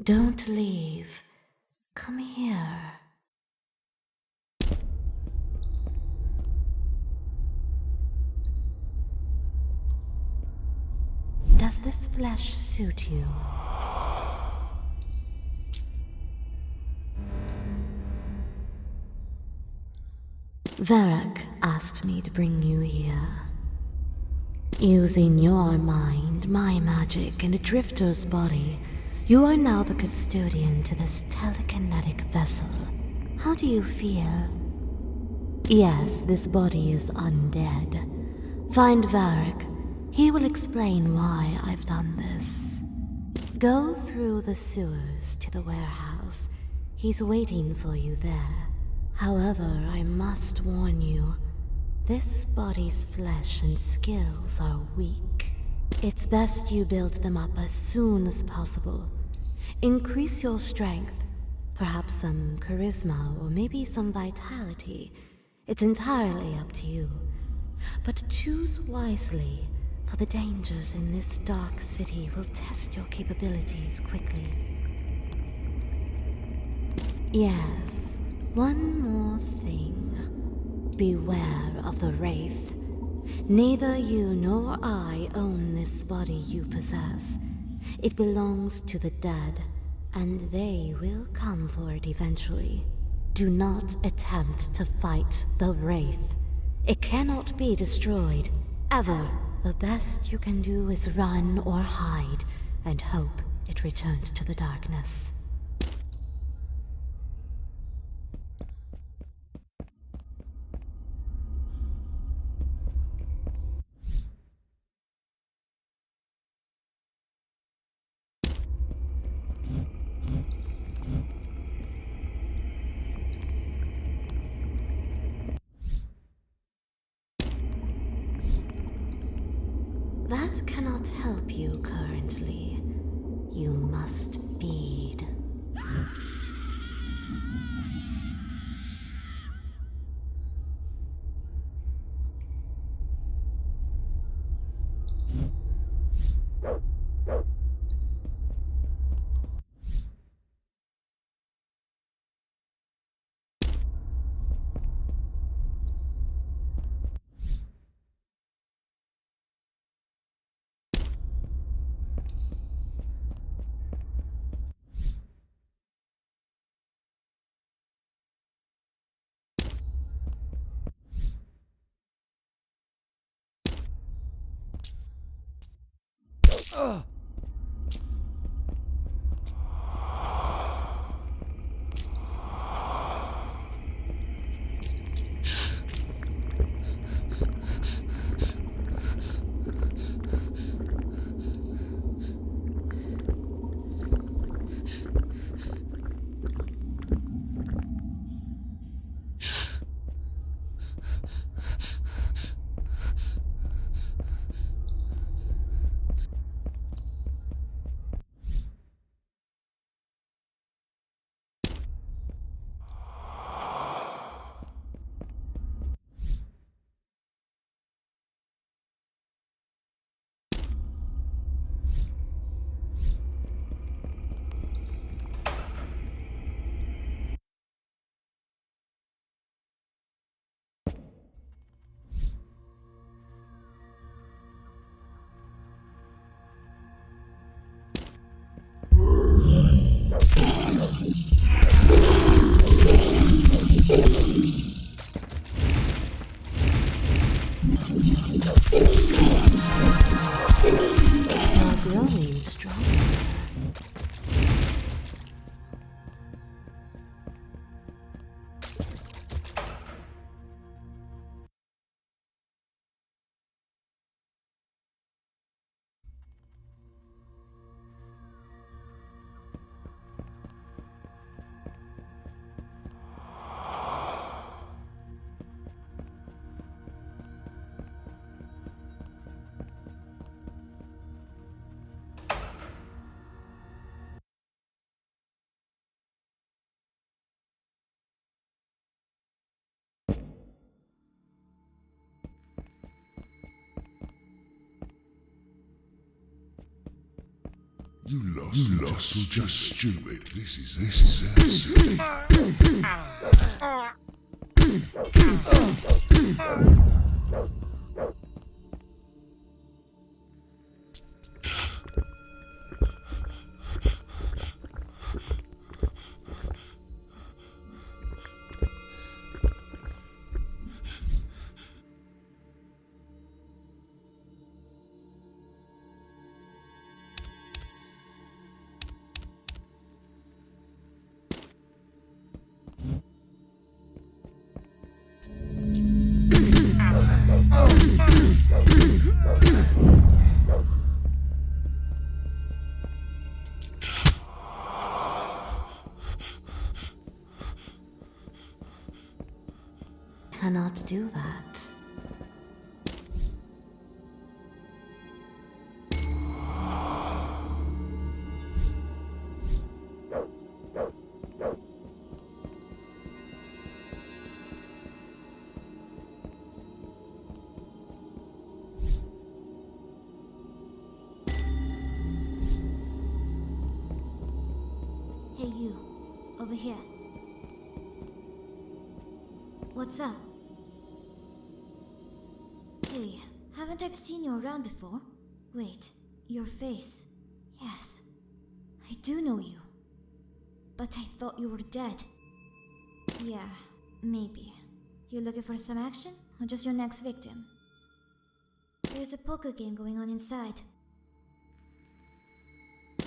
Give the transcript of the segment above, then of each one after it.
Don't leave. Come here. Does this flesh suit you? Varrock asked me to bring you here. Using your mind, my magic, and a drifter's body, you are now the custodian to this telekinetic vessel. How do you feel? Yes, this body is undead. Find Varrock. He will explain why I've done this. Go through the sewers to the warehouse. He's waiting for you there. However, I must warn you, this body's flesh and skills are weak. It's best you build them up as soon as possible. Increase your strength, perhaps some charisma or maybe some vitality. It's entirely up to you. But choose wisely, for the dangers in this dark city will test your capabilities quickly. Yes, one more thing. Beware of the Wraith. Neither you nor I own this body you possess. It belongs to the dead, and they will come for it eventually. Do not attempt to fight the Wraith. It cannot be destroyed, ever. The best you can do is run or hide, and hope it returns to the darkness. That cannot help you currently. You must feed. You lost were just stupid. This is Cannot do that. Hey you, over here. What's up? Hey, haven't I seen you around before? Wait, your face. Yes, I do know you. But I thought you were dead. Yeah, maybe. You looking for some action, or just your next victim? There's a poker game going on inside.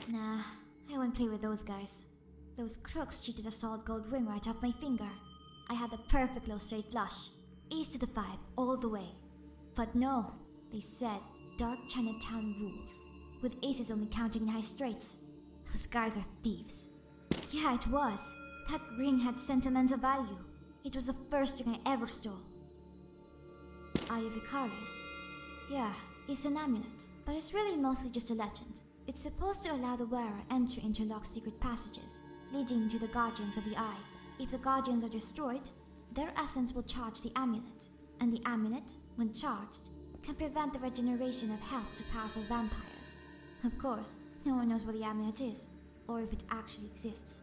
Nah, I won't play with those guys. Those crooks cheated a solid gold ring right off my finger. I had the perfect low straight flush. Ace to the 5, all the way. But no, they said Dark Chinatown rules, with aces only counting in high straights. Those guys are thieves. Yeah, it was. That ring had sentimental value. It was the first ring I ever stole. Eye of Icarus. Yeah, it's an amulet, but it's really mostly just a legend. It's supposed to allow the wearer entry into locked secret passages, leading to the Guardians of the Eye. If the Guardians are destroyed, their essence will charge the amulet, and the amulet, when charged, can prevent the regeneration of health to powerful vampires. Of course, no one knows what the amulet is, or if it actually exists.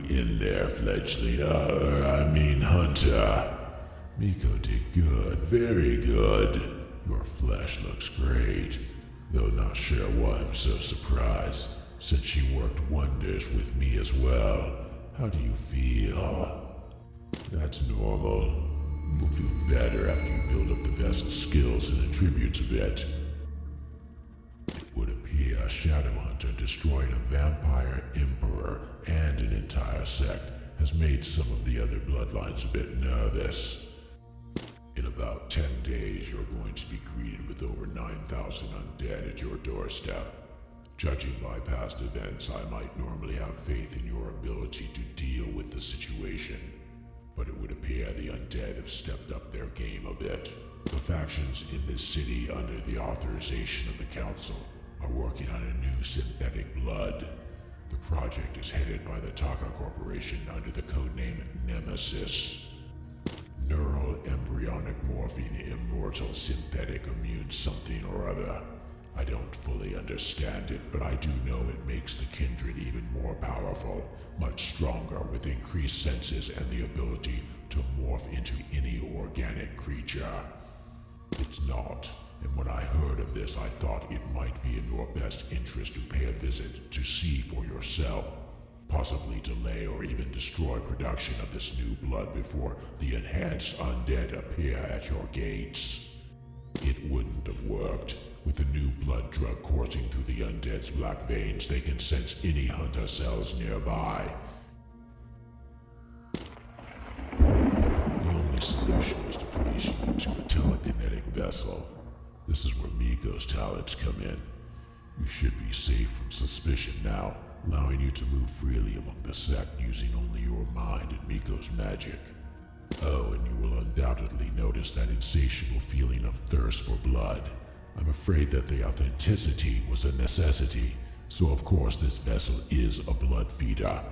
in there, fledgling, hunter. Miko did good, very good. Your flesh looks great, though not sure why I'm so surprised, since she worked wonders with me as well. How do you feel? That's normal. You'll feel better after you build up the vessel's skills and attributes a bit. It would appear Shadowhunter destroying a vampire emperor and an entire sect has made some of the other bloodlines a bit nervous. In about 10 days, you're going to be greeted with over 9,000 undead at your doorstep. Judging by past events, I might normally have faith in your ability to deal with the situation, but it would appear the undead have stepped up their game a bit. The factions in this city, under the authorization of the Council, are working on a new synthetic blood. The project is headed by the Taka Corporation under the codename Nemesis. Neural embryonic morphine immortal synthetic immune something or other. I don't fully understand it, but I do know it makes the kindred even more powerful, much stronger with increased senses and the ability to morph into any organic creature. It's not, and when I heard of this, I thought it might be in your best interest to pay a visit to see for yourself. Possibly delay or even destroy production of this new blood before the enhanced undead appear at your gates. It wouldn't have worked. With the new blood drug coursing through the undead's black veins, they can sense any hunter cells nearby. The only solution was to place you into a telekinetic vessel. This is where Miko's talents come in. You should be safe from suspicion now, allowing you to move freely among the sect using only your mind and Miko's magic. Oh, and you will undoubtedly notice that insatiable feeling of thirst for blood. I'm afraid that the authenticity was a necessity, so of course this vessel is a blood feeder.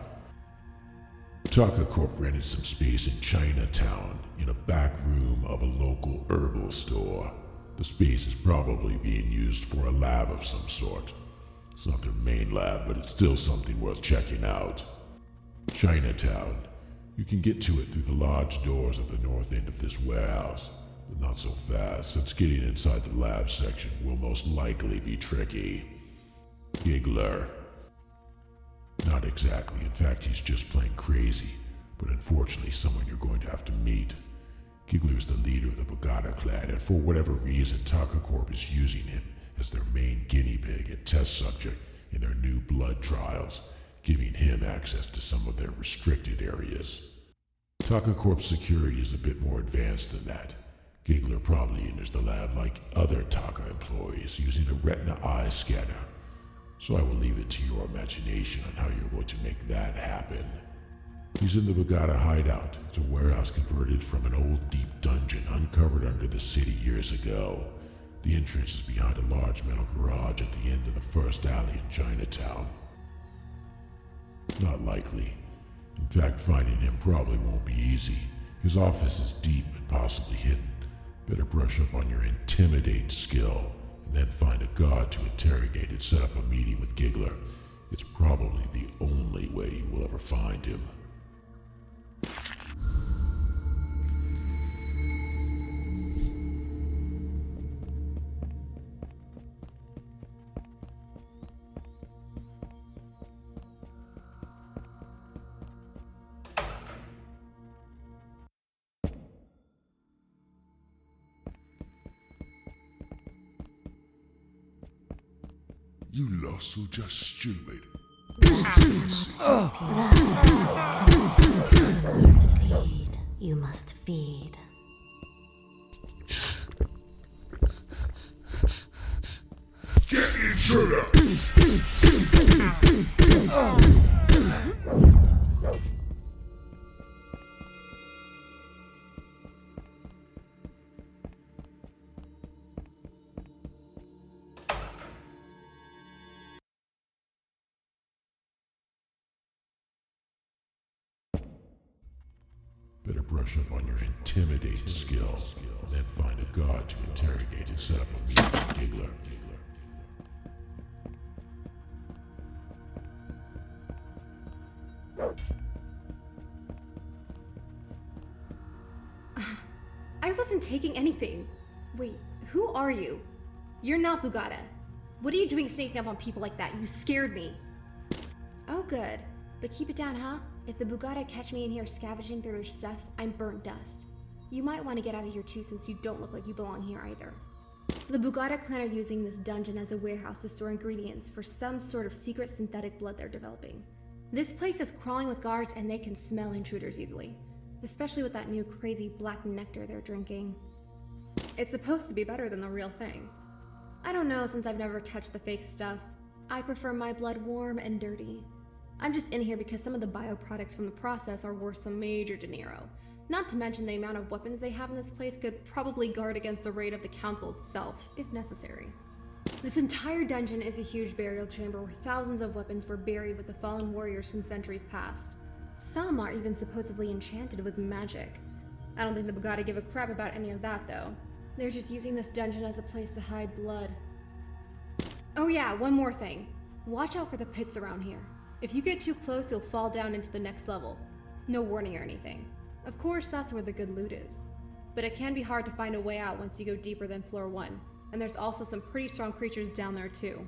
Taka Corp rented some space in Chinatown, in a back room of a local herbal store. The space is probably being used for a lab of some sort. It's not their main lab, but it's still something worth checking out. Chinatown. You can get to it through the large doors at the north end of this warehouse, but not so fast, since getting inside the lab section will most likely be tricky. Giggler. Not exactly. In fact, he's just plain crazy, but unfortunately someone you're going to have to meet. Giggler's the leader of the Bogata clan, and for whatever reason, Taka Corp is using him as their main guinea pig and test subject in their new blood trials, giving him access to some of their restricted areas. Taka Corp's security is a bit more advanced than that. Giggler probably enters the lab like other Taka employees, using a retina eye scanner. So I will leave it to your imagination on how you're going to make that happen. He's in the Bogata hideout. It's a warehouse converted from an old deep dungeon uncovered under the city years ago. The entrance is behind a large metal garage at the end of the first alley in Chinatown. Not likely. In fact, finding him probably won't be easy. His office is deep and possibly hidden. Better brush up on your intimidate skill, and then find a guard to interrogate and set up a meeting with Giggler. It's probably the only way you will ever find him. You lost or just stupid? Feed. You must feed. Get intruder! Better brush up on your intimidate skill, and then find a guard to interrogate and set up a meeting with Giggler. I wasn't taking anything. Wait, who are you? You're not Bugata. What are you doing sneaking up on people like that? You scared me. Oh, good. But keep it down, huh? If the Bugata catch me in here scavenging through their stuff, I'm burnt dust. You might want to get out of here too, since you don't look like you belong here either. The Bugata clan are using this dungeon as a warehouse to store ingredients for some sort of secret synthetic blood they're developing. This place is crawling with guards and they can smell intruders easily. Especially with that new crazy black nectar they're drinking. It's supposed to be better than the real thing. I don't know, since I've never touched the fake stuff. I prefer my blood warm and dirty. I'm just in here because some of the bioproducts from the process are worth some major dinero. Not to mention the amount of weapons they have in this place could probably guard against a raid of the council itself, if necessary. This entire dungeon is a huge burial chamber where thousands of weapons were buried with the fallen warriors from centuries past. Some are even supposedly enchanted with magic. I don't think the Bugatti give a crap about any of that though. They're just using this dungeon as a place to hide blood. Oh yeah, one more thing. Watch out for the pits around here. If you get too close, you'll fall down into the next level. No warning or anything. Of course, that's where the good loot is. But it can be hard to find a way out once you go deeper than floor 1. And there's also some pretty strong creatures down there too.